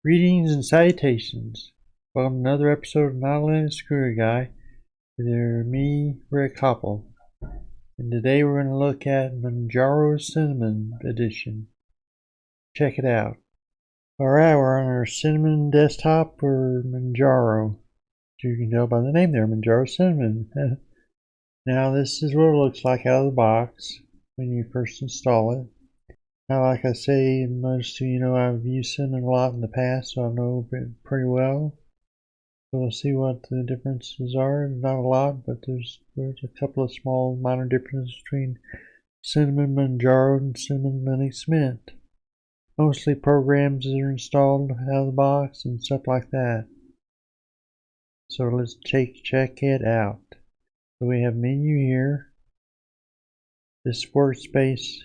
Greetings and salutations. Welcome to another episode of Not a Linux Career Guy with me, Rick Copple. And today we're going to look at Manjaro Cinnamon Edition. Check it out. Alright, we're on our Cinnamon desktop for Manjaro. You can tell by the name there, Manjaro Cinnamon. Now this is what it looks like out of the box when you first install it. Now, like I say, most of you know I've used Cinnamon a lot in the past, so I know it pretty well. So we'll see what the differences are. Not a lot, but there's a couple of small minor differences between Cinnamon Manjaro and Cinnamon Linux Mint. Mostly programs that are installed out of the box and stuff like that. So let's check it out. So we have menu here. This workspace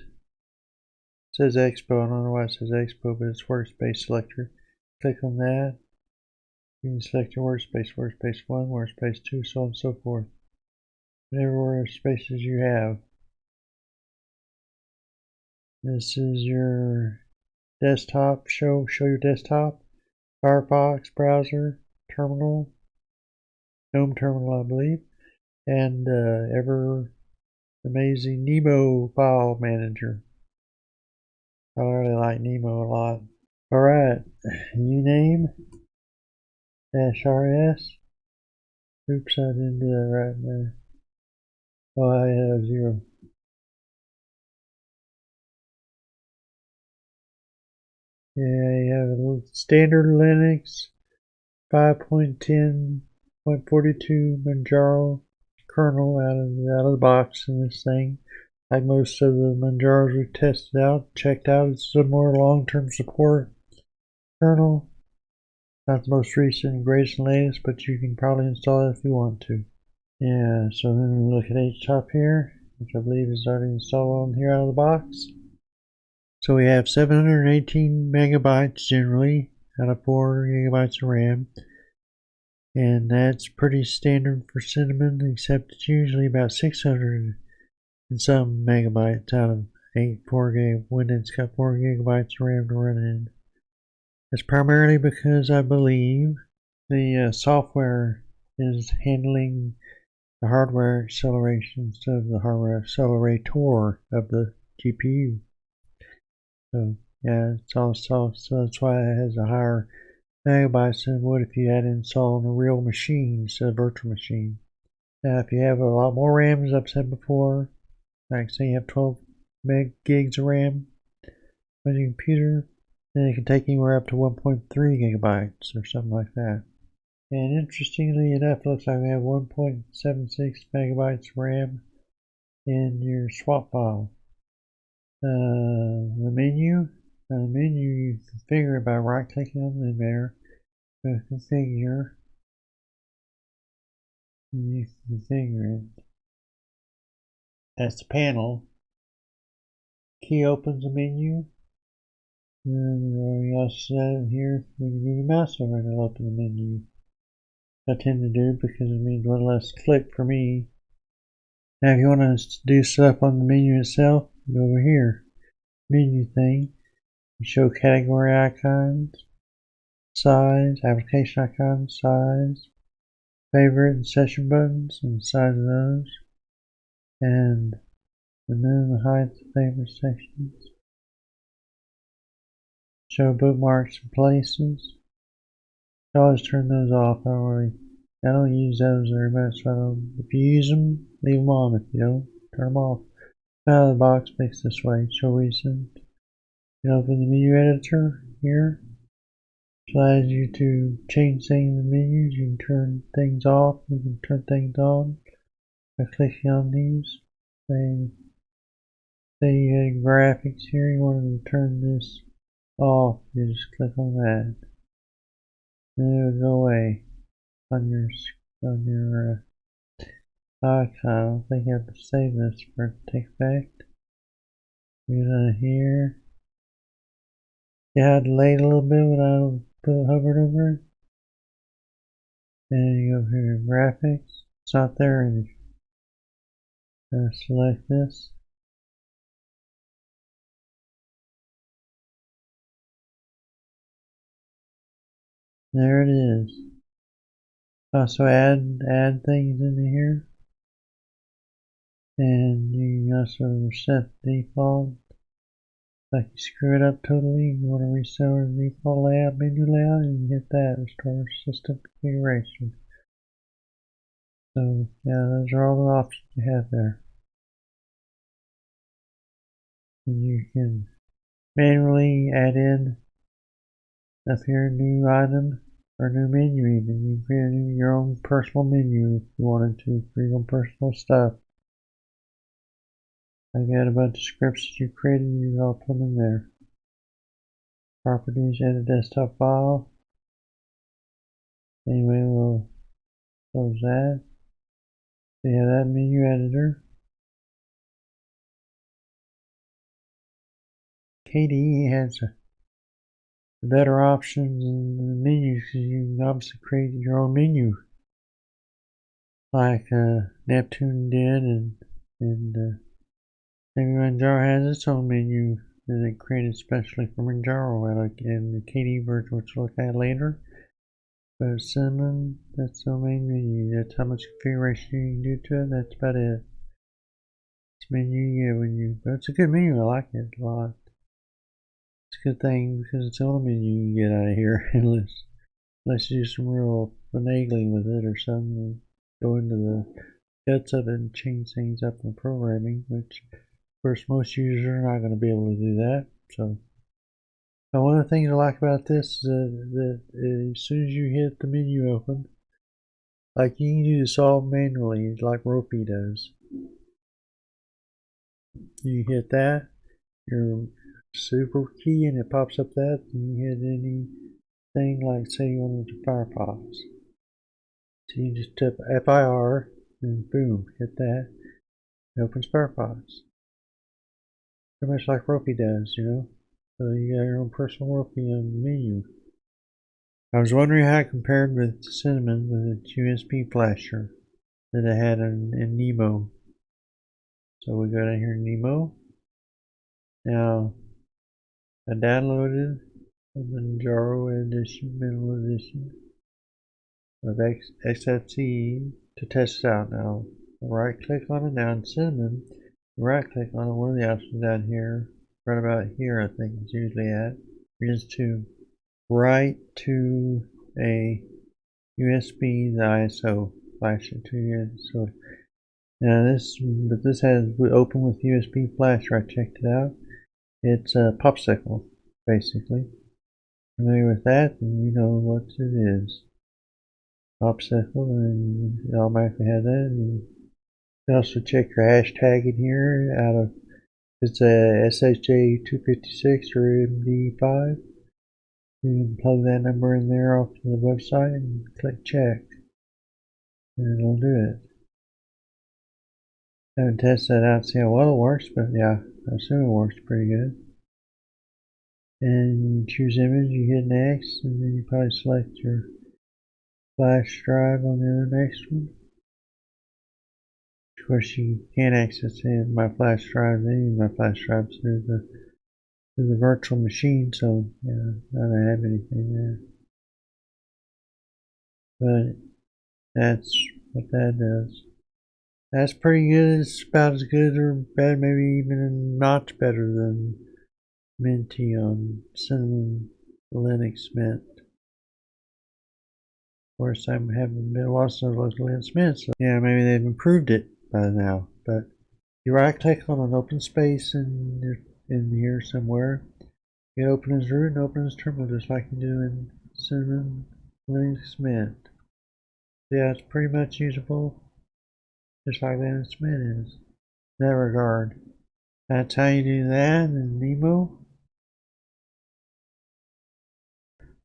says Expo. I don't know why it says Expo, but it's workspace selector. Click on that. You can select your workspace, workspace 1, workspace 2, so on and so forth. Whatever workspaces you have. This is your desktop. Show your desktop. Firefox browser, terminal, GNOME terminal, I believe, and ever amazing Nemo file manager. I really like Nemo a lot. Alright, uname -rs. Oops, I didn't do that right there. Oh, I had a 0. Yeah, you have a little standard Linux 5.10.42 Manjaro kernel out of the box in this thing. Like most of the Manjaros we've tested out, checked out, it's a more long-term support kernel. Not the most recent and greatest and latest, but you can probably install it if you want to. Yeah, so then we look at HTOP here, which I believe is already installed on here out of the box. So we have 718 megabytes generally out of 4 gigabytes of RAM. And that's pretty standard for Cinnamon, except it's usually about 600 and some megabytes out of 4 gig when it's got 4 gigabytes of RAM to run in. That's primarily because I believe the software is handling the hardware acceleration instead of the hardware accelerator of the GPU. So yeah, it's also, so that's why it has a higher megabytes than it would if you had it installed on a real machine instead of a virtual machine. Now if you have a lot more RAM, as I've said before, like say you have 12 gigs of RAM on your computer, then it can take anywhere up to 1.3 gigabytes or something like that. And interestingly enough, it looks like we have 1.76 megabytes of RAM in your swap file. The menu, you configure it by right clicking on the there. Configure. You configure it. That's the panel. Key opens the menu. And you also set here when you move your mouse over, it'll open the menu. I tend to do because it means one less click for me. Now if you want to do stuff on the menu itself, go over here. Menu thing. You show category icons, size, application icons, size, favorite and session buttons, and the size of those. And the minimum height of favorite sections. Show bookmarks and places. I always turn those off. I don't use those very much. So if you use them, leave them on. If you don't, turn them off. Out of the box makes this way. Show recent. You open the menu editor here. It allows you to change things in the menus. You can turn things off. You can turn things on by clicking on these. Say you had graphics here. You wanted to turn this off. You just click on that. Then it will go away on your icon. I don't think you have to save this for it to take effect. Go down here. Yeah, I delayed a little bit when I hovered over it. And you go here to graphics. It's not there anymore. Select this. There it is. Also add things into here. And you can also set the default. Like you screw it up totally, you want to restore the default layout, menu layout, you can hit that, restore system configuration. So yeah, those are all the options you have there. And you can manually add in up here new item or new menu even. You can create your own personal menu if you wanted to for your own personal stuff. I got a bunch of scripts that you created, you can all put them in there. Properties, edit desktop file. Anyway, we'll close that. So you have that menu editor. KDE has better options in the menus because you can obviously create your own menu, like Neptune did, and maybe Manjaro has its own menu that they created especially for Manjaro, like in the KDE version, which we'll look at later. But Cinnamon, that's the main menu. That's how much configuration you can do to it. That's about it. It's menu you get when you, but it's a good menu. I like it a lot. It's a good thing because it's the only menu you can get out of here, unless you do some real finagling with it or something, go into the guts of it and change things up in programming, which of course most users are not going to be able to do that. So one of the things I like about this is that as soon as you hit the menu open, like you can do this all manually like Ropey does. You hit that, your super key, and it pops up that, and you hit anything like say you wanted to Firefox. So you just type FIR and boom, hit that. It opens Firefox. Pretty much like Ropey does, you know. So you got your own personal Ropey on the menu. I was wondering how it compared with Cinnamon with its USB flasher that it had in Nemo. So we go down here in Nemo. Now I downloaded the Manjaro edition, middle edition of XFCE to test it out. Now right click on it now in Cinnamon, right click on it, one of the options down here, right about here I think it's usually at, is to write to a USB, the ISO, flash it to you. So now this has open with USB flash. I checked it out. It's a popsicle, basically. Familiar with that, then you know what it is. Popsicle, and you automatically have that. And you also check your hashtag in here out of if it's a SHA256 or MD5. You can plug that number in there off to the website and click check, and it'll do it. I haven't tested that out to see how well it works, but yeah, I assume it works pretty good. And you choose image, you hit next, and then you probably select your flash drive on the other next one. Of course, you can't access my flash drive, any of my flash drives through the virtual machine, so yeah, I don't have anything there. But that's what that does. That's pretty good. It's about as good or bad, maybe even a notch better than Minty on Cinnamon Linux Mint. Of course, I haven't been watching the local Linux Mint, so yeah, maybe they've improved it by now. But you right click on an open space in here somewhere. You open as root and open as terminal just like you do in Cinnamon Linux Mint. Yeah, it's pretty much usable just like Linux Mint is in that regard. That's how you do that in Nemo.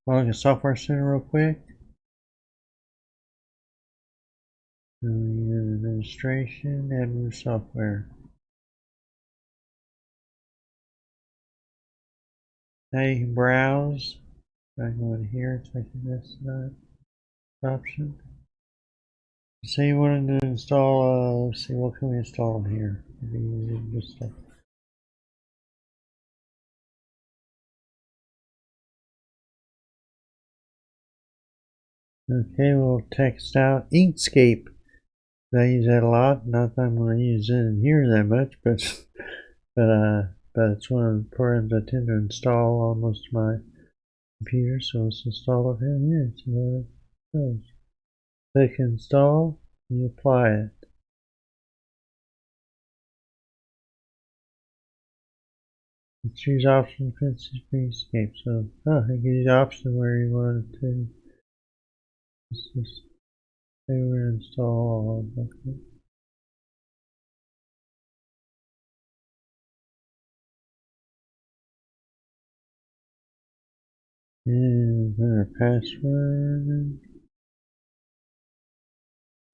Well, look at Software Center real quick. Administration, admin software. Now you can browse. I go in here, taking this option. So you wanted to install, let's see, what can we install in here? Maybe just Okay, we'll text out Inkscape. I use that a lot. Not that I'm going to use it in here that much, but it's one of the programs I tend to install on most of my computers. So let's install it in here. See what it does. Click install. You apply it. Choose option fences for Inkscape. So, it gives you option where you want it to. Let's just say we're install all of them. And then our password.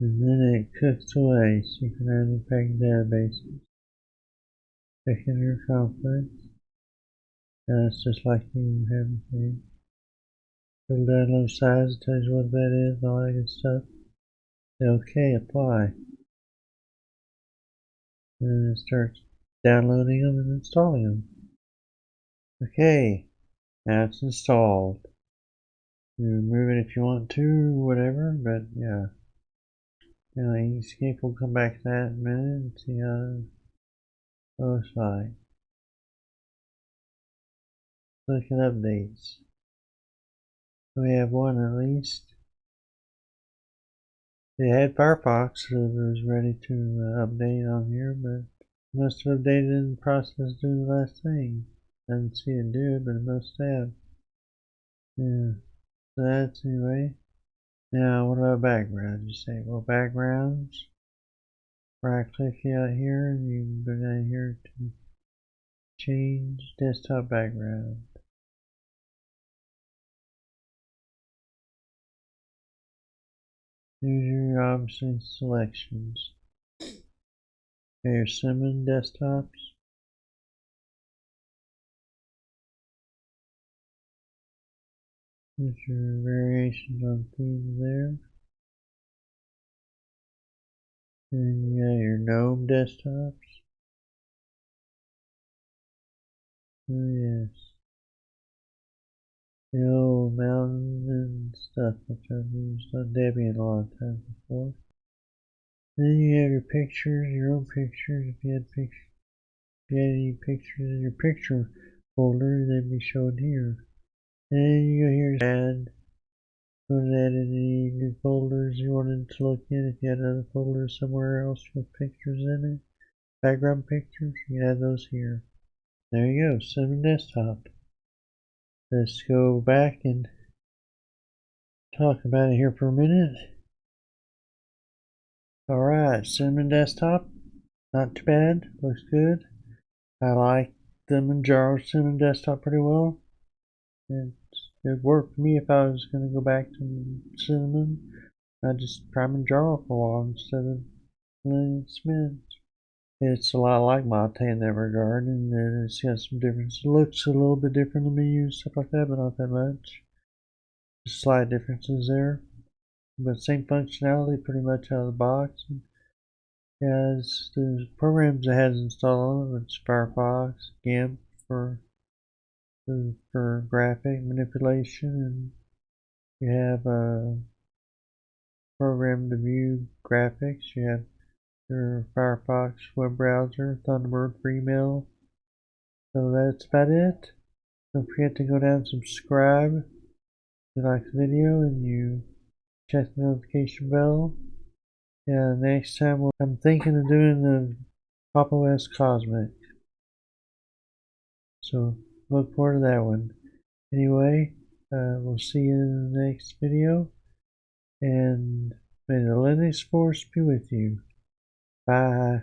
And then it cooks away. Synchronizing package databases. Checking your conflicts. It's just like you have everything. Full download size tells you what that is, all that good stuff. Okay, apply. And it starts downloading them and installing them. Okay, now it's installed. You remove it if you want to, whatever, but yeah. Now Inkscape will come back to that in a minute and see how it looks like. Look at updates. We have one at least. It had Firefox that was ready to update on here, but it must have updated in the process doing the last thing. I didn't see it do it, but it must have. Yeah, so that's anyway. Now, what about backgrounds? You say, well, backgrounds. Right click out here, and you can go down here to change desktop background. Use your option selections. Here's Simmons desktops. There's your variations on themes there. And you got your GNOME desktops. Oh yes. The old mountains and stuff which I've used on Debian a lot of times before. Then you have your pictures, your own pictures. If you had any pictures in your picture folder, they'd be shown here. And you go here, add. Go and add any new folders you wanted to look in. If you had another folder somewhere else with pictures in it, background pictures, you can add those here. There you go, Cinnamon Desktop. Let's go back and talk about it here for a minute. Alright, Cinnamon Desktop, not too bad, looks good. I like the Manjaro Cinnamon Desktop pretty well. It worked for me if I was going to go back to Cinnamon. I just try Manjaro for a while instead of Linux Mint. It's a lot like Mate in that regard, and it's got some difference. It looks a little bit different to me and stuff like that, but not that much. Just slight differences there. But same functionality pretty much out of the box. It has the programs it has installed on it. It's Firefox, GIMP for graphic manipulation, and you have a program to view graphics. You have your Firefox web browser, Thunderbird for email. So that's about it. Don't forget to go down and subscribe. If you like the video and you check the notification bell. Yeah, next time I'm thinking of doing the Copple Cosmic. So look forward to that one. Anyway, we'll see you in the next video. And may the Linux Force be with you. Bye.